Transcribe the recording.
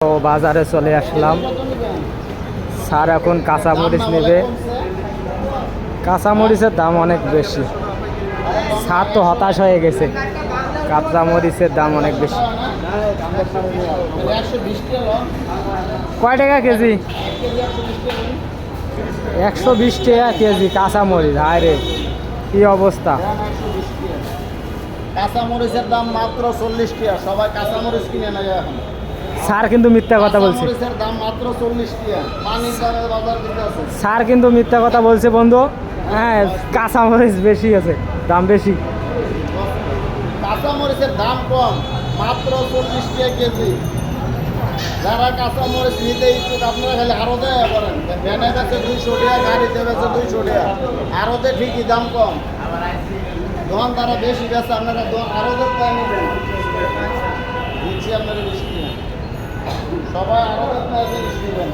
তো বাজারে চলে আসলাম। স্যার এখন কাঁচামরিচ নেবে। কাঁচামরিচের দাম অনেক বেশি। স্যার তো হতাশ হয়ে গেছে, কাঁচামরিচের দাম অনেক বেশি। কয় টাকা কেজি? 120 টাকা কেজি কাঁচামরিচ। হায় রে, কি অবস্থা! কাঁচামরিচের দাম মাত্র 40 টাকা। সবাই কাঁচামরিচ কিনে নেয় এখন। স্যার কিন্তু মিথ্যা কথা বলছে। কাঁচামরিচের দাম মাত্র 40 টাকা। পানির দামে বাজার দিতে আছে। স্যার কিন্তু মিথ্যা কথা বলছে বন্ধু। হ্যাঁ, কাঁচামরিচ বেশি আছে, দাম বেশি। কাঁচামরিচের দাম কম, মাত্র 40 টাকা কেজি। যারা কাঁচামরিচ নিতে ইচ্ছুক আপনারা খালি আড়তে করেন। ভ্যানে বেচে 200 টাকা, গাড়িতে বেচে 200 টাকা। আড়তে ঠিকই দাম কম, যখন তারা বেশি বেচে আপনারা আড়তে পাই নেবেন। দিচ্ছি আপনারা বেশি কিনা, সবাই আড়তে পাই বেশি নেবেন।